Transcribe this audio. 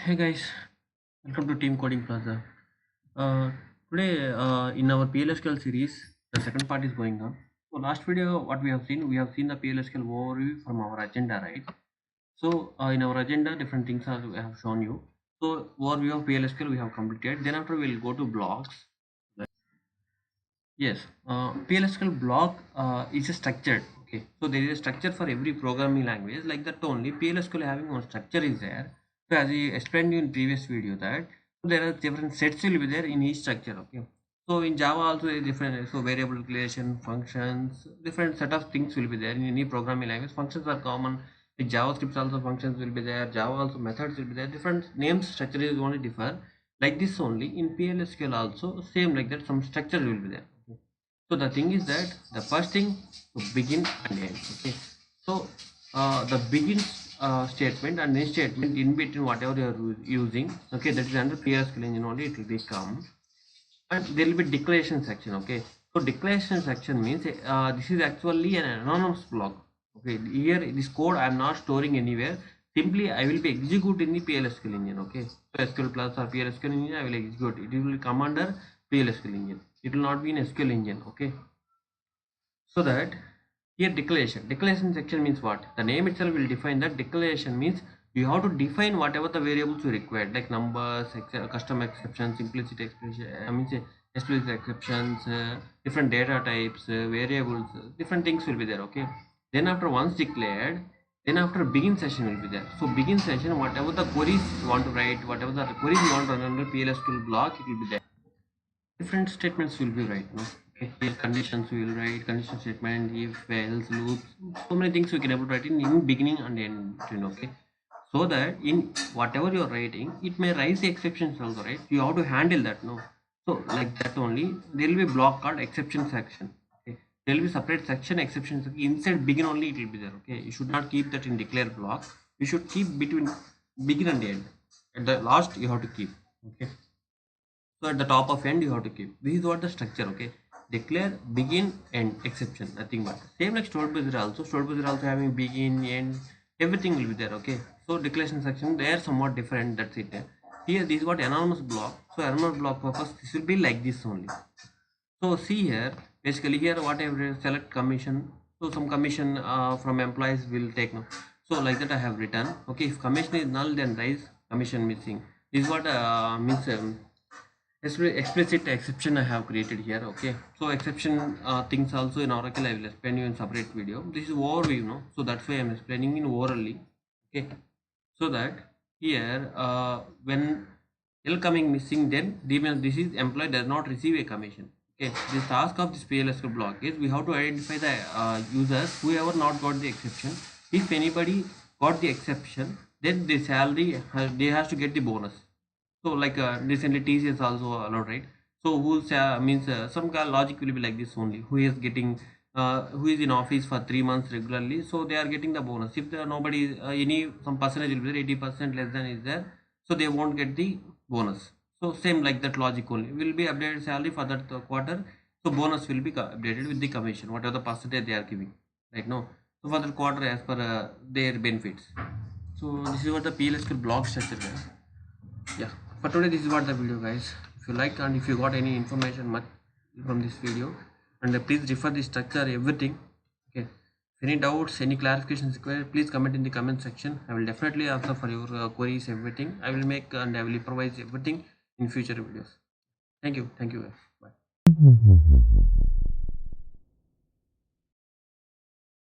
Hey guys, welcome to Team Coding Plaza. Today in our PLSQL series, the second part is going on. So last video, what we have seen the PLSQL overview from our agenda, right? So in our agenda, different things are we have shown you. So overview of PLSQL we have completed. Then after we'll go to blocks. Yes, PLSQL block is a structured. Okay, so there is a structure for every programming language. Like that only PLSQL having one structure is there. So as I explained you in previous video that there are different sets will be there in each structure. Okay, so in Java also there is different. So variable declaration, functions, different set of things will be there in any programming language. Functions are common. With JavaScript also functions will be there. Java also methods will be there. Different names structure is only differ. Like this only in PLSQL also same like that. Some structure will be there. So the thing is that the first thing to begin and end. Okay, so the begin statement and end statement in between whatever you are using, okay, that is under PLSQL engine only it will become, and there will be declaration section. Okay, so declaration section means this is actually an anonymous block. Okay, here this code I am not storing anywhere, simply I will be executing the PLSQL engine. Okay, so SQL plus or PLSQL engine I will execute it. It will come under PLSQL engine, it will not be in SQL engine. Okay, so that here declaration section means what? The name itself will define that. Declaration means you have to define whatever the variables you required, like numbers, custom exceptions, implicit expression, explicit exceptions, different data types, variables, different things will be there. Okay, then after once declared, then after begin session will be there. So begin session, whatever the queries you want to write, whatever the queries you want to run under PLSQL block, it will be there. Different statements will be right now. Okay, here conditions we will write, condition statement, if, else, loops, so many things we can able to write in beginning and end. Okay, so that in whatever you're writing, it may raise the exceptions also, right? You have to handle that. No, so like that only there will be a block called exception section. Okay, there will be separate section exceptions inside begin only it will be there. Okay, you should not keep that in declare block, you should keep between begin and end. At the last you have to keep. Okay, so at the top of end you have to keep. This is what the structure. Okay, declare, begin, end, exception, nothing but same like stored procedure also. Stored procedure also having begin, end, everything will be there. Okay, so declaration section they are somewhat different, that's it. Here this is what anonymous block. So anonymous block purpose this will be like this only. So see here, basically here what I have select commission. So some commission from employees will take now. So like that I have written. Okay, if commission is null then raise commission missing. This is what means explicit exception I have created here. Okay, so exception things also in Oracle I will explain you in separate video. This is overview, no? So that's why I'm explaining in orally. Okay, so that here when L coming missing, then this is employee does not receive a commission. Okay, this task of this PLSQL block is we have to identify the users whoever not got the exception. If anybody got the exception, then the salary they has to get the bonus. So like recently TCS also allowed, right? So who's means some kind of logic will be like this only. Who is getting who is in office for 3 months regularly, so they are getting the bonus. If there are nobody any some percentage will be there, 80% less than is there, so they won't get the bonus. So same like that logic only will be updated salary for that quarter. So bonus will be updated with the commission whatever the percentage they are giving right now. So for that quarter as per their benefits. So this is what the PLSQL block structure is. Yeah, for today this is what the video, guys. If you like and if you got any information much from this video, and please refer the structure everything. Okay, if any doubts, any clarifications required, please comment in the comment section. I will definitely answer for your queries, everything I will make, and I will improvise everything in future videos. Thank you guys. Bye.